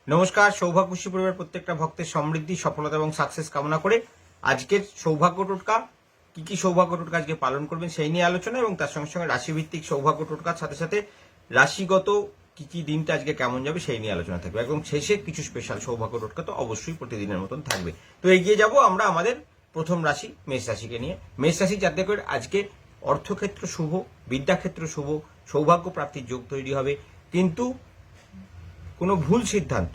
নমস্কার। সৌভাগ্যশ্রী পরিবার প্রত্যেকটা ভক্তের সমৃদ্ধি, সফলতা এবং সাকসেস কামনা করে আজকের সৌভাগ্য টোটকা কি কি সৌভাগ্য টোটকা আজকে পালন করবেন সেই নিয়ে আলোচনা, এবং তার সঙ্গে সঙ্গে রাশিভিত্তিক সৌভাগ্য টোটকার সাথে সাথে রাশিগত কি কি দিনটা আজকে কেমন যাবে সেই নিয়ে আলোচনা থাকবে, এবং শেষে কিছু স্পেশাল সৌভাগ্য টোটকা তো অবশ্যই প্রতিদিনের মতন থাকবে। তো এগিয়ে যাব আমরা আমাদের প্রথম রাশি মেষ রাশিকে নিয়ে। মেষ রাশি জাতকের আজকে অর্থক্ষেত্র শুভ, বিদ্যাক্ষেত্র শুভ, সৌভাগ্য প্রাপ্তির যোগ তৈরি হবে, কিন্তু কোনো ভুল সিদ্ধান্ত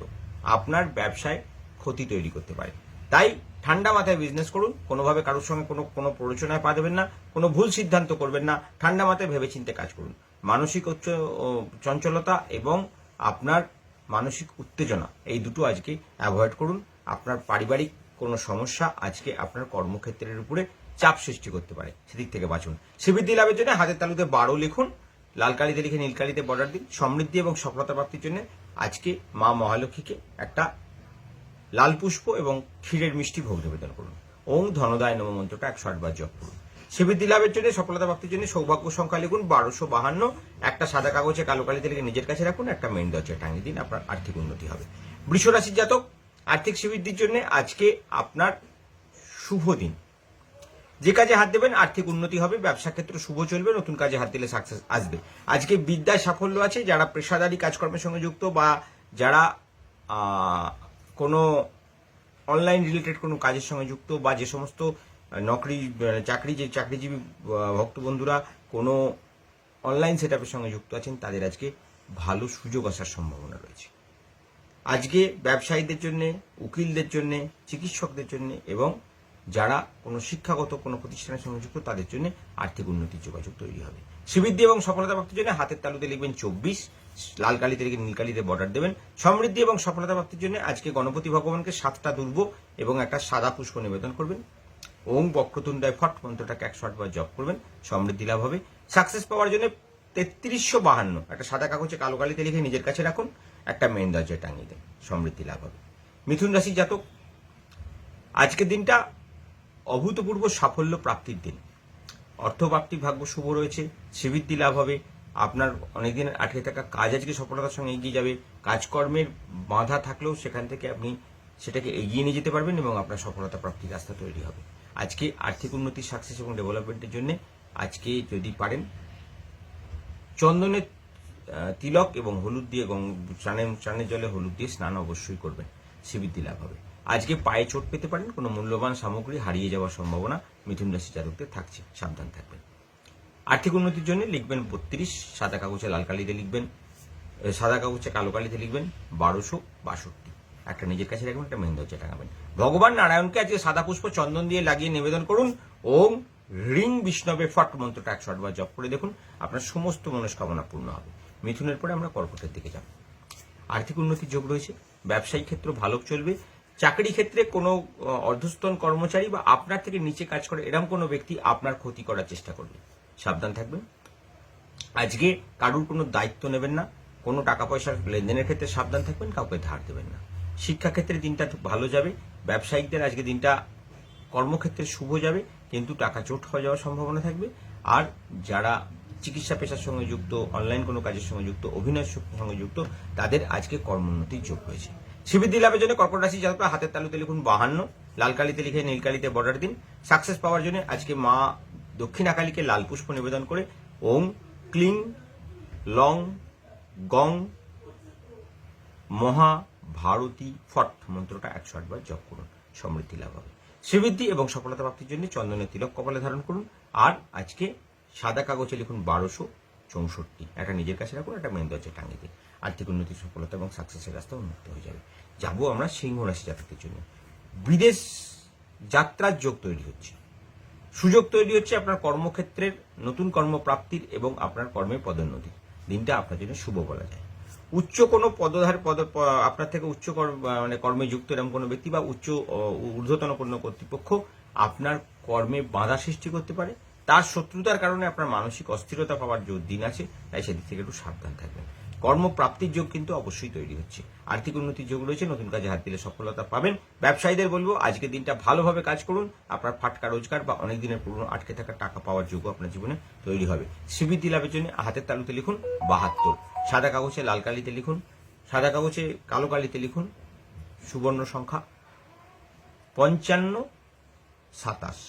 আপনার ব্যবসায় ক্ষতি তৈরি করতে পারে। তাই ঠান্ডা মাথায় বিজনেস করুন, কোনোভাবে কারোর সঙ্গে কোনো প্ররোচনায় পা দেবেন না, কোনো ভুল সিদ্ধান্ত করবেন না, ঠান্ডা মাথায় ভেবেচিন্তে কাজ করুন। মানসিক চঞ্চলতা এবং আপনার মানসিক উত্তেজনা এই দুটো আজকে অ্যাভয়েড করুন। আপনার পারিবারিক কোনো সমস্যা আজকে আপনার কর্মক্ষেত্রের উপরে চাপ সৃষ্টি করতে পারে, সেদিক থেকে বাঁচুন। শ্রীবৃদ্ধি লাভের জন্য হাতের তালুতে 12 লিখুন, লাল কালিতে লিখে নীল কালিতে বর্ডার দিন। সমৃদ্ধি এবং সফলতা প্রাপ্তির জন্য আজকে মা মহালক্ষ্মীকে একটা লাল পুষ্প এবং ক্ষীরের মিষ্টি ভোগ নিবেদন করুন। ওং ধনদায় নম মন্ত্রটা 108 বার জপ করুন। শ্রীবৃদ্ধি লাভের জন্য, সফলতা প্রাপ্তির জন্য সৌভাগ্য সংখ্যা লিখুন 1252, একটা সাদা কাগজে কালো কালিতে লিখে নিজের কাছে রাখুন, একটা মেন দরজায় টাঙিয়ে দিন, আপনার আর্থিক উন্নতি হবে। বৃষ রাশির জাতক, আর্থিক শ্রীবৃদ্ধির জন্য আজকে আপনার শুভ দিন। যে কাজে হাত দেবেন আর্থিক উন্নতি হবে, ব্যবসা ক্ষেত্র শুভ চলবে, নতুন কাজে হাত দিলে সাকসেস আসবে। আজকে বিদ্যায় সাফল্য আছে, যারা পেশাদারি কাজকর্মের সঙ্গে যুক্ত বা যারা কোনো অনলাইন রিলেটেড কোনো কাজের সঙ্গে যুক্ত, বা যে সমস্ত চাকরিজীবী ভক্ত বন্ধুরা কোনো অনলাইন সেট আপের সঙ্গে যুক্ত আছেন, তাদের আজকে ভালো সুযোগ আসার সম্ভাবনা রয়েছে। আজকে ব্যবসায়ীদের জন্য, উকিলদের জন্য, চিকিৎসকদের জন্য এবং যারা কোনো শিক্ষাগত কোনো প্রতিষ্ঠানের সঙ্গে যুক্ত তাদের জন্য আর্থিক উন্নতির যোগাযোগ তৈরি হবে। শ্রীবৃদ্ধি এবং সফলতা প্রাপ্তির জন্য হাতের তালুতে লিখবেন 24, লাল কালিতে লিখে নীল কালিতে বর্ডার দেবেন। সমৃদ্ধি এবং সফলতা প্রাপ্তির জন্য আজকে গণপতি ভগবানকে 7টা দুর্ব এবং একটা সাদা পুষ্প নিবেদন করবেন। ওং বক্রতুণ্ডায় ফট মন্ত্রটাকে 108 বার জপ করবেন, সমৃদ্ধি লাভ হবে। সাকসেস পাওয়ার জন্য 3352, একটা সাদা কাগজে কালো কালিতে লিখে নিজের কাছে রাখুন, একটা মেন দরজায় টাঙিয়ে দেন, সমৃদ্ধি লাভ হবে। মিথুন রাশির জাতক, আজকের দিনটা অভূতপূর্ব সাফল্য প্রাপ্তির দিন। অর্থপ্রাপ্তির ভাগ্য শুভ রয়েছে, শ্রীবৃদ্ধি লাভ হবে, আপনার অনেকদিনের আটকে থাকা কাজ আজকে সফলতার সঙ্গে এগিয়ে যাবে। কাজকর্মের বাধা থাকলেও সেখান থেকে আপনি সেটাকে এগিয়ে নিয়ে যেতে পারবেন এবং আপনার সফলতা প্রাপ্তির রাস্তা তৈরি হবে। আজকে আর্থিক উন্নতি, সাকসেস এবং ডেভেলপমেন্টের জন্য আজকে যদি পারেন চন্দনের তিলক এবং হলুদ দিয়ে চানের জলে হলুদ দিয়ে স্নান অবশ্যই করবেন, শ্রীবৃদ্ধি লাভ হবে। আজকে পায়ে চোট পেতে পারেন, কোনো মূল্যবান সামগ্রী হারিয়ে যাওয়ার সম্ভাবনা মিথুন রাশি জাতকদের থাকছে, সাবধান থাকবেন। আর্থিক উন্নতির জন্য লিখবেন 32, সাদা কাগজে লাল কালিতে লিখবেন, সাদা কাগজে কালো কালিতে লিখবেন 1262, একটা নিজের কাছে রাখবেন, একটা মেন দরজায় টাঙাবেন। ভগবান নারায়ণকে আজকে সাদা পুষ্প চন্দন দিয়ে লাগিয়ে নিবেদন করুন। ওম রিং বিষ্ণবে ফট মন্ত্রটা 108 বার জপ করে দেখুন, আপনার সমস্ত মনস্কামনা পূর্ণ হবে। মিথুনের পরে আমরা কর্কটের দিকে যাব। আর্থিক উন্নতির যোগ রয়েছে, ব্যবসায়িক ক্ষেত্র ভালো চলবে। চাকরি ক্ষেত্রে কোনো অর্ধস্তন কর্মচারী বা আপনার থেকে নিচে কাজ করে এরকম কোনো ব্যক্তি আপনার ক্ষতি করার চেষ্টা করবে, সাবধান থাকবেন। আজকে কারুর কোনো দায়িত্ব নেবেন না, কোনো টাকা পয়সার লেনদেনের ক্ষেত্রে সাবধান থাকবেন, কাউকে ধার দেবেন না। শিক্ষাক্ষেত্রে দিনটা ভালো যাবে, ব্যবসায়িকদের আজকে দিনটা কর্মক্ষেত্রে শুভ যাবে, কিন্তু টাকা চোট হয়ে যাওয়ার সম্ভাবনা থাকবে। আর যারা চিকিৎসা পেশার সঙ্গে যুক্ত, অনলাইন কোনো কাজের সঙ্গে যুক্ত, অভিনয়ের সঙ্গে যুক্ত, তাদের আজকে কর্মোন্নতির যোগ রয়েছে। শ্রীবৃদ্ধি লাভের জন্য কর্কট রাশি জাতকরা হাতের তালুতে লিখুন 52, লাল কালিতে লিখে নীল কালিতে বর্ডার দিন। সাকসেস পাওয়ার জন্য আজকে মা দক্ষিণাকালীকে লাল পুষ্প নিবেদন করে ওং ক্লিং লং গং মহা ভারতী ফট মন্ত্রটা 108 বার জপ করুন, সমৃদ্ধি লাভ হবে। শ্রীবৃদ্ধি এবং সফলতা প্রাপ্তির জন্য চন্দনের তিলক কপালে ধারণ করুন। আর আজকে সাদা কাগজে লিখুন 1264, একটা নিজের কাছে রাখুন, একটা মেন দরজায় টাঙিয়ে দিন। আর্থিক উন্নতি, সফলতা এবং সাকসেসের রাস্তা উন্নত হয়ে যাবে। যাবো আমরা সিংহ রাশি জাতকদের জন্য। বিদেশ যাত্রার যোগ তৈরি হচ্ছে, সুযোগ তৈরি হচ্ছে আপনার কর্মক্ষেত্রের নতুন কর্মপ্রাপ্তির এবং আপনার কর্মের পদোন্নতির। দিনটা আপনার জন্য শুভ বলা যায়। উচ্চ কোনো আপনার থেকে উচ্চ মানে কর্মে যুক্ত এরকম কোনো ব্যক্তি বা ঊর্ধ্বতন কোনো কর্তৃপক্ষ আপনার কর্মে বাধা সৃষ্টি করতে পারে। তার শত্রুতার কারণে আপনার মানসিক অস্থিরতা পাওয়ার যে দিন আছে, তাই সেদিক থেকে একটু সাবধান থাকবেন। কর্মপ্রাপ্তির যোগ কিন্তু অবশ্যই তৈরি হচ্ছে। আর্থিক উন্নতির যোগ রয়েছে, নতুন কাজে হাত দিলে সফলতা পাবেন। ব্যবসায়ীদের বলবো আজকের দিনটা ভালোভাবে কাজ করুন, আপনার ফাটকা রোজগার বা অনেক দিনের পুরনো আটকে থাকা টাকা পাওয়ার যোগ আপনার জীবনে তৈরি হবে। শ্রীবৃদ্ধি লাভের জন্য হাতের তালুতে লিখুন 72, সাদা কাগজে লাল কালিতে লিখুন সাদা কাগজে কালো কালিতে লিখুন সুবর্ণ সংখ্যা 5527,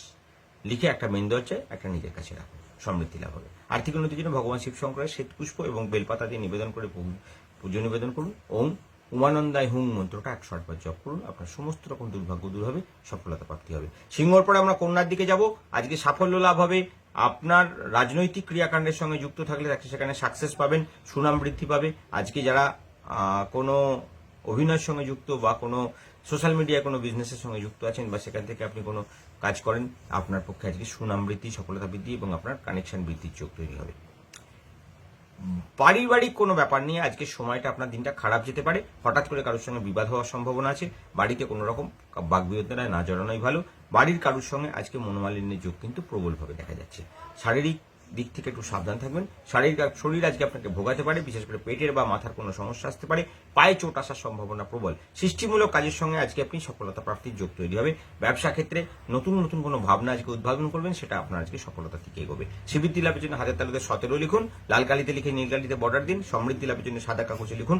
লিখে একটা মেন দরজায় একটা নিজের কাছে রাখুন, সমৃদ্ধি লাভ হবে। আর্থিক উন্নতির জন্য ভগবান শিব শঙ্করের শ্বেতপুষ্প এবং বেলপাতা দিয়ে নিবেদন করে পুজো নিবেদন করুন। ওম উমানন্দায় হুং মন্ত্রটা 108 বার জপ করুন, আপনার সমস্ত রকম দুর্ভাগ্য দূর হবে, সফলতা প্রাপ্তি হবে। সিংহর পরে আমরা কন্যার দিকে যাব। আজকে সাফল্য লাভ হবে, আপনার রাজনৈতিক ক্রিয়াকাণ্ডের সঙ্গে যুক্ত থাকলে সেখানে সাকসেস পাবেন, সুনাম বৃদ্ধি পাবে। আজকে যারা কোনো অভিনয়ের সঙ্গে যুক্ত বা কোনো সোশ্যাল মিডিয়ায় কোনো বিজনেসের সঙ্গে যুক্ত আছেন বা সেখান থেকে আপনি কোনো কাজ করেন, আপনার পক্ষে আজকে সুনাম বৃদ্ধি, সফলতা বৃদ্ধি এবং আপনার কানেকশন বৃদ্ধির যোগ তৈরি হবে। পারিবারিক কোনো ব্যাপার নিয়ে আজকে সময়টা আপনার দিনটা খারাপ যেতে পারে, হঠাৎ করে কারোর সঙ্গে বিবাদ হওয়ার সম্ভাবনা আছে। বাড়িতে কোনো রকম বাগবিতন্ডায় না জড়ানোই ভালো। বাড়ির কারোর সঙ্গে আজকে মনোমালিন্যের যোগ কিন্তু প্রবলভাবে দেখা যাচ্ছে। শারীরিক দিক থেকে একটু সাবধান থাকবেন। শরীর আজকে আপনাকে ভোগাতে পারে, বিশেষ করে পেটের বা মাথার কোনো সমস্যা আসতে পারে, পায়ে চোট আসার সম্ভাবনা প্রবল। সৃষ্টিমূলক কাজের সঙ্গে আজকে আপনি সফলতা প্রাপ্তির যোগ তৈরি হবে। ব্যবসা ক্ষেত্রে নতুন নতুন কোনো ভাবনা আজকে উদ্ভাবন করবেন, সেটা আপনার আজকে সফলতার দিকে এগোবে। শ্রীবৃদ্ধি লাভের জন্য হাতের তালুতে 17 লিখুন, লাল কালিতে লিখে নীল কালিতে বর্ডার দিন। সমৃদ্ধি লাভের জন্য সাদা কাগজে লিখুন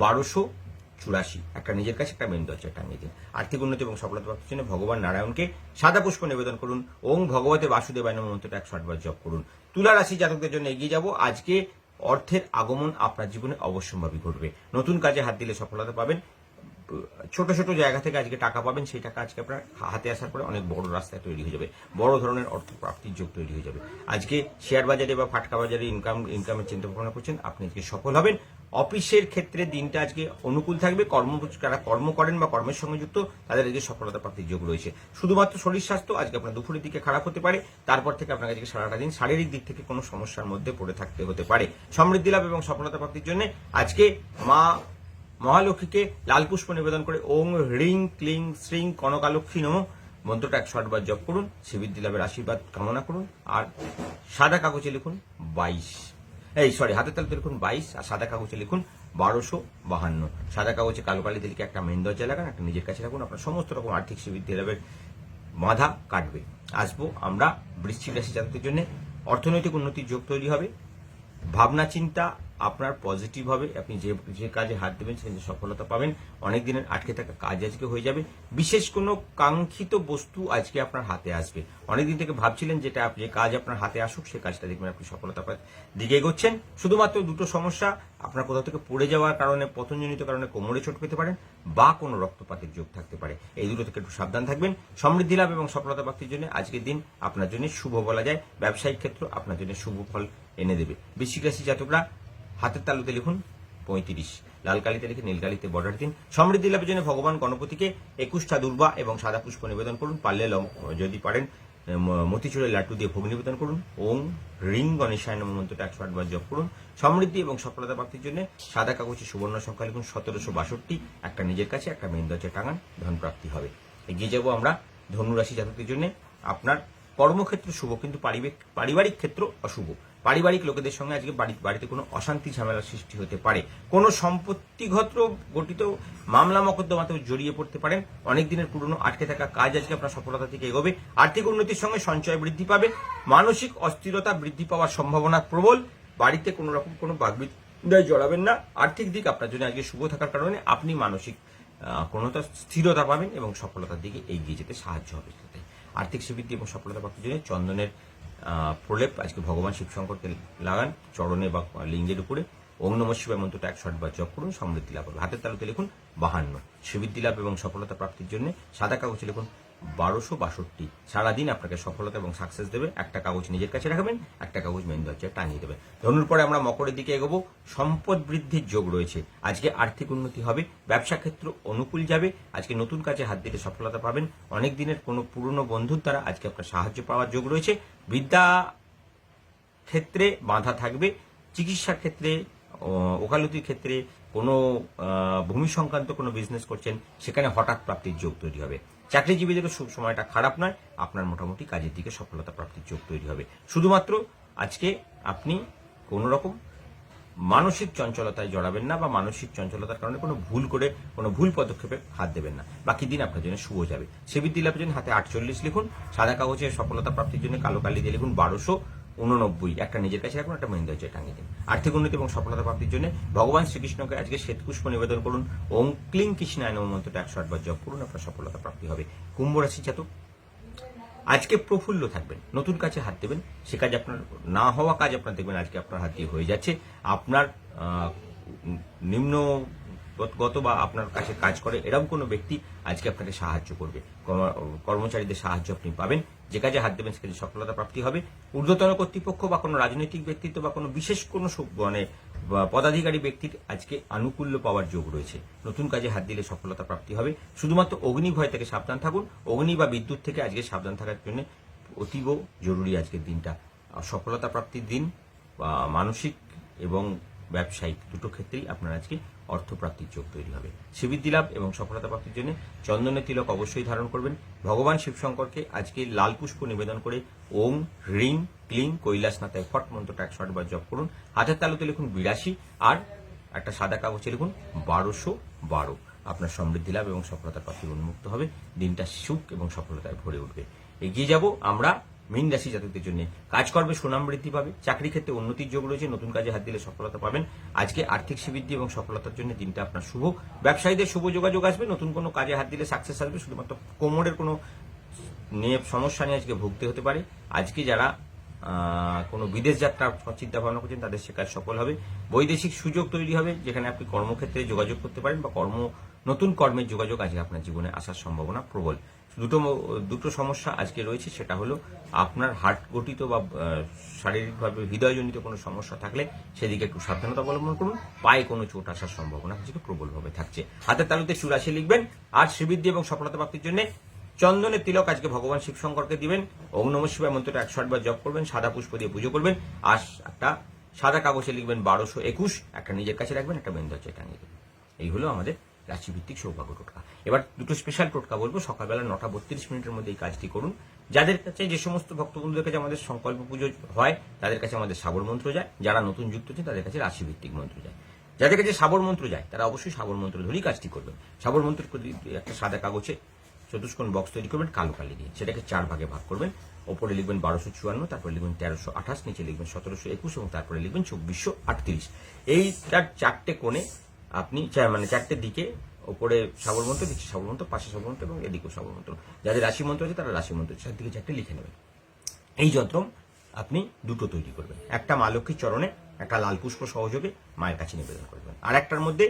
1284, একটা নিজের কাছে একটা মেন দরজা টাঙিয়ে দিন। আর্থিক উন্নতি এবং সফলতা প্রাপ্তির জন্য ভগবান নারায়ণকে সাদা পুষ্প নিবেদন করুন। ওং ভগবতে বাসুদেবায় নমঃ মন্ত্রটা 108 বার জপ করুন। তুলা রাশি জাতকদের জন্য এগিয়ে যাব। আজকে অর্থের আগমন আপনার জীবনে অবশ্যম্ভাবী ঘটবে। নতুন কাজে হাত দিলে সফলতা পাবেন। ছোট ছোট জায়গা থেকে আজকে টাকা পাবেন, সেই টাকা আজকে আপনার হাতে আসার পরে অনেক বড় রাস্তায় তৈরি হয়ে যাবে, বড় ধরনের অর্থ প্রাপ্তির যোগ তৈরি হয়ে যাবে। আজকে শেয়ার বাজারে বা ফাটকা বাজারে ইনকামের চিন্তা ভাবনা করছেন, আপনি আজকে সফল হবেন। অফিসের ক্ষেত্রে দিনটা আজকে অনুকূল থাকবে। যারা কর্ম করেন বা কর্মের সঙ্গে যুক্ত তাদের আজকে সফলতা প্রাপ্তির যোগ রয়েছে। শুধুমাত্র শরীর স্বাস্থ্য আজকে আপনার দুপুরের দিকে খারাপ হতে পারে, তারপর থেকে আপনাকে আজকে সারাটা দিন শারীরিক দিক থেকে কোনো সমস্যার মধ্যে পড়ে থাকতে হতে পারে। সমৃদ্ধি লাভ এবং সফলতা প্রাপ্তির জন্য আজকে মা মহালক্ষ্মীকে লাল পুষ্প নিবেদন করে ওং হ্রিং ক্লিং শ্রিং কনকালক্ষ্মী নমঃ মন্ত্রটা 108 বার জপ করুন। শ্রীবৃদ্ধি লাভের আশীর্বাদ কামনা করুন। আর সাদা কাগজে লিখুন 22, হাতের তালুতে লিখুন 22 আর সাদা কাগজে লিখুন 1252। সাদা কাগজে কালো কালিতে লিখে একটা মেন দরজা লাগান, একটা নিজের কাছে রাখুন, আপনার সমস্ত রকম আর্থিক শ্রীবৃদ্ধি লাভের বাধা কাটবে। আসবো আমরা বৃশ্চিক রাশি জাতকদের জন্য। অর্থনৈতিক উন্নতির যোগ তৈরি হবে। ভাবনা চিন্তা আপনার পজিটিভ হবে, আপনি যে কাজে হাত দেবেন সেখানে সফলতা পাবেন। অনেক দিনের আটকে থাকা কাজ আজকে হয়ে যাবে। বিশেষ কোনো কাঙ্ক্ষিত বস্তু আজকে আপনার হাতে আসবে। অনেকদিন থেকে ভাবছিলেন যে কাজ আপনার হাতে আসুক, সেই কাজটা দেখবেন আপনি সফলতা দিকে এগোচ্ছেন। শুধুমাত্র দুটো সমস্যা, আপনার কোথাও থেকে পড়ে যাওয়ার কারণে, পতনজনিত কারণে কোমরে চোট পেতে পারেন বা কোনো রক্তপাতের যোগ থাকতে পারে। এই দুটো থেকে একটু সাবধান থাকবেন। সমৃদ্ধি লাভ এবং সফলতা প্রাপ্তির জন্য আজকের দিন আপনার জন্য শুভ বলা যায়। ব্যবসায়িক ক্ষেত্র আপনার জন্য শুভ ফল এনে দেবে। বৃশ্চিক রাশি জাতকরা হাতের তালুতে লিখুন 35, লাল কালিতে লিখে নীল কালিতে বর্ডার দিন। সমৃদ্ধি লাভের জন্য ভগবান গণপতিকে 21টা দুর্বা এবং সাদা পুষ্প নিবেদন করুন। পারলে যদি পারেন মতিচুরের লাড্ডু দিয়ে ভোগ নিবেদন করুন। ওং রিং গণেশায় নমঃ মন্ত্রটা 108 বার জপ করুন। সমৃদ্ধি এবং সফলতা প্রাপ্তির জন্য সাদা কাগজে সুবর্ণ সংখ্যা লিখুন 1762, একটা নিজের কাছে একটা মেন দরজা টাঙান, ধন প্রাপ্তি হবে। এগিয়ে যাব আমরা ধনুরাশি জাতকদের জন্য। আপনার কর্মক্ষেত্র শুভ, কিন্তু পারিবারিক ক্ষেত্র অশুভ। পারিবারিক লোকেদের সঙ্গে আজকে বাড়িতে কোনো অশান্তি ঝামেলার সৃষ্টি হতে পারে। কোনো সম্পত্তিগত গঠিত মামলা মকদ্দমাতেও জড়িয়ে পড়তে পারেন। অনেক দিনের পুরনো আটকে থাকা কাজ আজকে আপনার সফলতা থেকে এগোবে। আর্থিক উন্নতির সঙ্গে সঞ্চয় বৃদ্ধি পাবে। মানসিক অস্থিরতা বৃদ্ধি পাওয়ার সম্ভাবনা প্রবল। বাড়িতে কোনো রকম কোনো বাগবিতন্ডায় জড়াবেন না। আর্থিক দিক আপনার জন্য আজকে শুভ থাকার কারণে আপনি মানসিক কোনো স্থিরতা পাবেন এবং সফলতার দিকে এগিয়ে যেতে সাহায্য হবে। আর্থিক শ্রীবৃদ্ধি এবং সফলতা প্রাপ্তির জন্য চন্দনের প্রলেপ আজকে ভগবান শিব শঙ্করকে লাগান চরণে বা লিঙ্গের উপরে। ওং নমঃ শিবায় মন্ত্রটা 108 বার জপ করুন। সমৃদ্ধি লাভ হবে। হাতের তালুতে লিখুন 52, শ্রীবৃদ্ধি লাভ এবং সফলতা প্রাপ্তির জন্য সাদা কাগজে লিখুন 1262। সারাদিন আপনাকে সফলতা এবং সাকসেস দেবে। একটা কাগজ নিজের কাছে রাখবেন, একটা কাগজ মেন দরজায় টাঙিয়ে দেবেন। ধনুর পরে আমরা মকরের দিকে এগোবো। সম্পদ বৃদ্ধির যোগ রয়েছে। আজকে আর্থিক উন্নতি হবে। ব্যবসা ক্ষেত্র অনুকূল যাবে। আজকে নতুন কাজে হাত দিলে সফলতা পাবেন। অনেক দিনের কোনো পুরনো বন্ধুর দ্বারা আজকে আপনার সাহায্য পাওয়ার যোগ রয়েছে। বিদ্যা ক্ষেত্রে বাধা থাকবে। চিকিৎসার ক্ষেত্রে, ওকালতির ক্ষেত্রে, কোনো ভূমি সংক্রান্ত কোনো বিজনেস করছেন সেখানে হঠাৎ প্রাপ্তির যোগ তৈরি হবে। চাকরিজীবীদেরও সময়টা খারাপ নয়, আপনার মোটামুটি কাজের দিকে সফলতা প্রাপ্তির যোগ তৈরি হবে। শুধুমাত্র আজকে আপনি কোনো রকম মানসিক চঞ্চলতায় জড়াবেন না বা মানসিক চঞ্চলতার কারণে কোনো ভুল পদক্ষেপে হাত দেবেন না। বাকি দিন আপনার জন্য শুভ যাবে। শ্রীবৃদ্ধি লাভের জন্য হাতে 48 লিখুন। সাদা কাগজের সফলতা প্রাপ্তির জন্য কালো কালি দিয়ে লিখুন 89 একটা নিজের কাছে রাখুন, একটা মেন দরজায় টাঙিয়ে দিন। আর্থিক উন্নতি এবং সফলতা প্রাপ্তির জন্য ভগবান শ্রীকৃষ্ণকে আজকে শ্বেতপুষ্প নিবেদন করুন। ওম ক্লিং কৃষ্ণায় নমঃ মন্ত্রটা 108 বার জপ করুন, আপনার সফলতা প্রাপ্তি হবে। কুম্ভ রাশি জাতক আজকে প্রফুল্ল থাকবেন, নতুন কাজে হাত দেবেন, সে কাজ আপনার না হওয়া কাজ আপনার দেখবেন আজকে আপনার হাত দিয়ে হয়ে যাচ্ছে। আপনার নিম্নগত বা আপনার কাছে কাজ করে এরকম কোনো ব্যক্তি আজকে আপনাকে সাহায্য করবে, কর্মচারীদের সাহায্য আপনি পাবেন। যে কাজে হাত দেবেন সে কাজে সফলতা প্রাপ্তি হবে। ঊর্ধ্বতন কর্তৃপক্ষ বা কোনো রাজনৈতিক ব্যক্তিত্ব বা কোনো বিশেষ কোনো মানে পদাধিকারী ব্যক্তির আজকে আনুকূল্য পাওয়ার যোগ রয়েছে। নতুন কাজে হাত দিলে সফলতা প্রাপ্তি হবে। শুধুমাত্র অগ্নি ভয় থেকে সাবধান থাকুন। অগ্নি বা বিদ্যুৎ থেকে আজকে সাবধান থাকার জন্য অতীব জরুরি আজকের দিনটা। সফলতা প্রাপ্তির দিন বা মানসিক এবং ব্যবসায়িক দুটো ক্ষেত্রেই আপনার আজকে অর্থপ্রাপ্তির যোগ তৈরি হবে। শ্রীবৃদ্ধি লাভ এবং সফলতা প্রাপ্তির জন্য চন্দনের তিলক অবশ্যই ধারণ করবেন। ভগবান শিবশঙ্করকে আজকে লাল পুষ্প নিবেদন করে ওম হ্রিং ক্লিং কৈলাসনাথায় ফট মন্ত্রটা 108 বার জপ করুন। হাতের তালুতে লিখুন 82 আর একটা সাদা কাগজে লিখুন 1212। আপনার সমৃদ্ধি লাভ এবং সফলতা প্রাপ্তি উন্মুক্ত হবে। দিনটা সুখ এবং সফলতায় ভরে উঠবে। এগিয়ে যাব আমরা মীন রাশি জাতকদের জন্য। কাজকর্মে সুনাম বৃদ্ধি পাবে, চাকরি ক্ষেত্রে উন্নতির যোগ রয়েছে, নতুন কাজে হাত দিলে সফলতা পাবেন। আজকে আর্থিক শ্রীবৃদ্ধি এবং সফলতার জন্য দিনটা আপনার শুভ। ব্যবসায়ীদের শুভ যোগাযোগ আসবে, নতুন কোনো কাজে হাত দিলে সাকসেস আসবে। শুধুমাত্র কোমরের কোনো নিয়ে সমস্যা নিয়ে আজকে ভুগতে হতে পারে। আজকে যারা কোনো বিদেশ যাত্রার চিন্তা ভাবনা করছেন তাদের সে কাজ সফল হবে। বৈদেশিক সুযোগ তৈরি হবে, যেখানে আপনি কর্মক্ষেত্রে যোগাযোগ করতে পারেন বা নতুন কর্মের যোগাযোগ আজকে আপনার জীবনে আসার সম্ভাবনা প্রবল। দুটো সমস্যা আজকে রয়েছে, সেটা হলো আপনার হার্ট গঠিত বা শারীরিকভাবে হৃদয়জনিত কোনো সমস্যা থাকলে সেদিকে একটু সাবধানতা অবলম্বন করুন। পায়ে কোনো চোট আসার সম্ভাবনা আজকে প্রবলভাবে থাকছে। হাতের তালুতে 84 লিখবেন। আর শ্রীবৃদ্ধি এবং সফলতা প্রাপ্তির জন্য চন্দনের তিলক আজকে ভগবান শিবশঙ্করকে দিবেন। ওম নমঃ শিবায় মন্ত্রটা 108 বার জপ করবেন, সাদা পুষ্প দিয়ে পুজো করবেন। আর একটা সাদা কাগজে লিখবেন 1221, একটা নিজের কাছে রাখবেন, একটা মেন দরজায় টাঙিয়ে দেবেন। এই হলো আমাদের রাশিভিত্তিক সৌভাগ্য টোটকা। এবার দুটো স্পেশাল টোটকা বলবো। সকালবেলা 9:32 মধ্যে এই কাজটি করুন। যাদের কাছে, যে সমস্ত ভক্তবন্ধুদের কাছে আমাদের সংকল্প পুজো হয় তাদের কাছে আমাদের সাবর মন্ত্র যায়, যারা নতুন যুক্ত হচ্ছেন তাদের কাছে রাশিভিত্তিক মন্ত্র যায়। যাদের কাছে সাবর মন্ত্র যায় তারা অবশ্যই সাবর মন্ত্র ধরেই কাজটি করবেন। সাবর মন্ত্র একটা সাদা কাগজে চতুষ্কোণ বক্স তৈরি করবেন কালো কালি দিয়ে, সেটাকে 4 ভাগে ভাগ করবেন। ওপরে লিখবেন 1254, তারপরে লিখবেন 1328, নিচে লিখবেন 1721 এবং তারপরে লিখবেন 2438। এইটার 4টে কোণে আপনি মানে 4টে দিকে ওপরে সাবর মন্ত্র, নিচে সাবর মন্ত্র, পাশে সাবর মন্ত্র এবং এদিকেও সাবর মন্ত্র। যাদের রাশি মন্ত্র আছে তারা রাশি মন্ত্র 4 লিখে নেবেন। এই যন্ত্র আপনি দুটো তৈরি করবেন, একটা মা লক্ষ্মীর চরণে একটা লাল পুষ্প সহযোগে মায়ের কাছে নিবেদন করবেন, আর একটার মধ্যে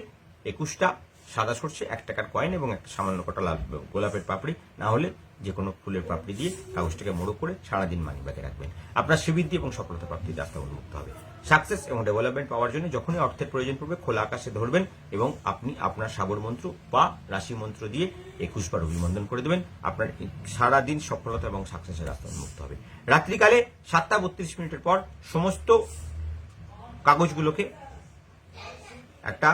21টা সাদা সর্ষে, 1 টাকার কয়েন এবং একটা সামান্য কটা লাল গোলাপের পাপড়ি, না হলে যে কোনো ফুলের পাপড়ি দিয়ে কাগজটাকে মোড়ক করে সারাদিন মানিব্যাগে রাখবেন। আপনার শ্রীবৃদ্ধি এবং সফলতা প্রাপ্তির রাস্তা উন্মুক্ত হবে। সাকসেস এবং ডেভেলপমেন্ট পাওয়ার জন্য যখনই অর্থের প্রয়োজন পড়বে খোলা আকাশে ধরবেন এবং আপনি আপনার সাবর মন্ত্র বা রাশি মন্ত্র দিয়ে 21 বার অভিবন্দন করে দেবেন। আপনার সারাদিন সফলতা এবং সাকসেসের রাস্তা উন্মুক্ত হবে। রাত্রিকালে 7:32 পর সমস্ত কাগজগুলোকে একটা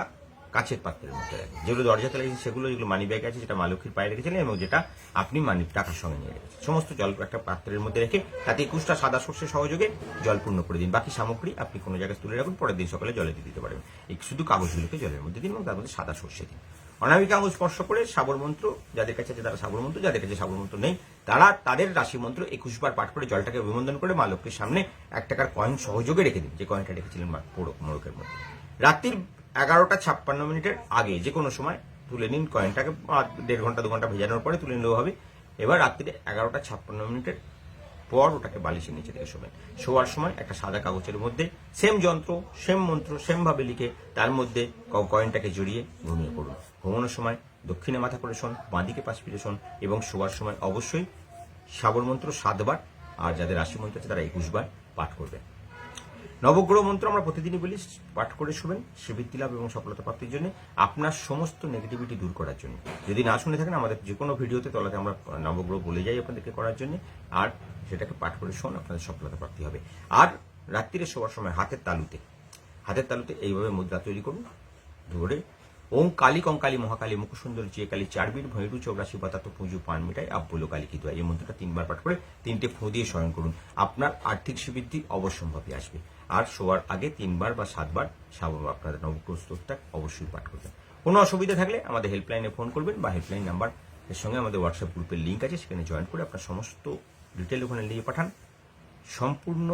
কাছের পাত্রের মধ্যে রাখবেন। যেগুলো দরজাতে রেখেছেন সেগুলো, যেগুলো মানি ব্যাগে আছে, যেটা মা লক্ষ্মীর পায়ে রেখেছিলেন এবং যেটা আপনি টাকার সঙ্গে নিয়ে রেখেছেন, সমস্ত জল একটা পাত্রের মধ্যে রেখে তাতে 21টা সাদা সর্ষে সহযোগে জল পূর্ণ করে দিন। বাকি সামগ্রী আপনি কোনো জায়গায় তুলে রাখুন, পরের দিন সকালে জলে দিয়ে দিতে পারবেন। এই শুধু কাগজগুলোকে জলের মধ্যে দিন এবং তার মধ্যে সাদা সর্ষে দিন। অনামিকা আঙুল স্পর্শ করে সাবর মন্ত্র, যাদের কাছে আছে তারা সাবর মন্ত্র, যাদের কাছে সাবর মন্ত্র নেই তারা তাদের রাশি মন্ত্র 21 বার পাঠ করে জলটাকে অভিবন্দন করে মা লক্ষ্মীর সামনে 1 টাকার কয়েন সহযোগে রেখে দিন, যে কয়েনটা রেখেছিলেন মোড়কের মধ্যে। রাত্রির 11:56 আগে যে কোনো সময় তুলে নিন কয়েনটাকে, 1.5 ঘন্টা 2 ঘন্টা ভেজানোর পরে তুলে নিলেও হবে। এবার রাত্রিরে 11:56 পর ওটাকে বালিশের নিচে থেকে শোবেন। শোয়ার সময় একটা সাদা কাগজের মধ্যে সেম যন্ত্র, সেম মন্ত্র, সেম ভাবে লিখে তার মধ্যে কয়েনটাকে জড়িয়ে ঘুমিয়ে পড়ুন। ঘুমানোর সময় দক্ষিণে মাথা করে শোন, বাঁদিকে পাশ ফিরে শোন এবং শোয়ার সময় অবশ্যই সাবর মন্ত্র 7 বার, আর যাদের রাশি মন্ত্র আছে তারা 21 বার পাঠ করবেন। নবগ্রহ মন্ত্র আমরা প্রতিদিনই বলি, পাঠ করে শুবেন শ্রীবৃদ্ধি লাভ এবং সফলতা প্রাপ্তির জন্য, আপনার সমস্ত নেগেটিভিটি দূর করার জন্য। যদি না শুনে থাকেন আমাদের যে কোনো ভিডিওতে তলাতে আমরা নবগ্রহ বলে যাই আপনাদেরকে করার জন্য, আর সেটাকে পাঠ করে শোন, আপনাদের সফলতা প্রাপ্তি হবে। আর রাত্রিরে শোয়ার সময় হাতের তালুতে এইভাবে মুদ্রা তৈরি করুন, ধরে ওম কালী কঙ্কালী মহাকালী মুখসুন্দর যে কালী 4 বীর ভৈরু 84 পাতা পুজো পান মিটাই আব্বুলো কালী কি দোয়া, এই মন্ত্রটা 3 বার পাঠ করে 3টে ফোঁ দিয়ে স্মরণ করুন। আপনার আর্থিক শ্রীবৃদ্ধি অবশ্যম্ভাবী আসবে। আর শোয়ার আগে 3 বার বা 7 বার আপনাদের নবগ্রহ স্তোত্রটা অবশ্যই পাঠ করবেন। কোনো অসুবিধা থাকলে আমাদের হেল্পলাইনে ফোন করবেন বা হেল্পলাইন নাম্বার এর সঙ্গে আমাদের হোয়াটসঅ্যাপ গ্রুপের লিঙ্ক আছে, সেখানে জয়েন করে আপনার সমস্ত ডিটেল ওখানে লিখে পাঠান। সম্পূর্ণ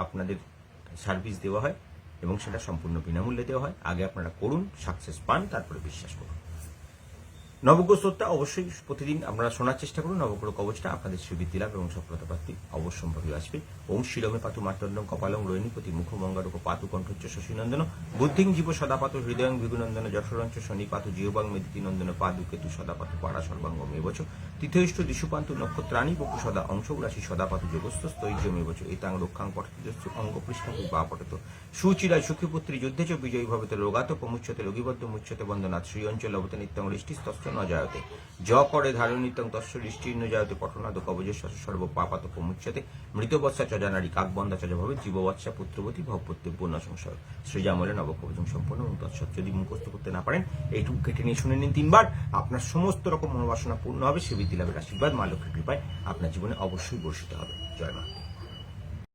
আপনাদের সার্ভিস দেওয়া হয় এবং সেটা সম্পূর্ণ বিনামূল্যে দেওয়া হয়। আগে আপনারা করুন, সাকসেস পান, তারপরে বিশ্বাস করুন। নবগ্রহ স্তোত্রটা অবশ্যই প্রতিদিন আপনারা শোনার চেষ্টা করুন। নবগ্রহ কবচটা আপনাদের শ্রীবৃদ্ধি লাভ এবং সফলতা প্রাপ্তি অবশ্যম্ভাবী আসবে। ওম শিরমে পাতু মার্তণ্ডম কপালং রোহিণীপতি মুখমঙ্গারূপ পাতু কণ্ঠচ্চ শশীনন্দন বুদ্ধিং জীব সদাপাতু হৃদয়ং ভিগুনন্দন যশোরঞ্চ শনি পাতু জিহবাং মেদিতি নন্দন পাদু কেতু সদাপাতু পাড়া সর্বাঙ্গ মেবচ তীর্থইষ্ট দিশুপান্তু নক্ষত্রাণী বপু সদা অংশ রাশি সদাপাতু যোগস্থ স্তৈর্য মেবচ এতাং রক্ষাং পঠতিজস্সু অঙ্গ পৃষ্ঠং বা পঠত সুচিরায় সুখীপুত্রী যুদ্ধে চ বিজয়ী ভবতে রোগাত প্রমুচ্যতে রোগীবদ্ধ মুচ্যতে বন্দনাথ শ্রী অঞ্চল লভতে নিত্যং ঋষ্টিস্তস্য ন জায়তে য করে ধারণ নিত্যং তস্য ঋষ্টির্ন জায়তে পঠনাদ কবজেশ্বর সর্ব পাপাত প্রমুচ্যতে মৃতবৎসা চজানারী কাকবন্দা চজা ভবে জীববৎসা পুত্রবতী ভবপত্যব্য ন সংশয় শ্রীজামলে নবকবচং সম্পন্ন এবং তৎসৎ। যদি মুখস্থ করতে না পারেন এইটুকু কেটে নিয়ে শুনে নিন 3 বার, আপনার সমস্ত রকম মনোবাসনা পূর্ণ হবে। শ্রীবৃদ্ধি লাভের আশীর্বাদ মা লক্ষ্মীর কৃপায় আপনার জীবনে অবশ্যই বর্ষিত হবে। জয় মা।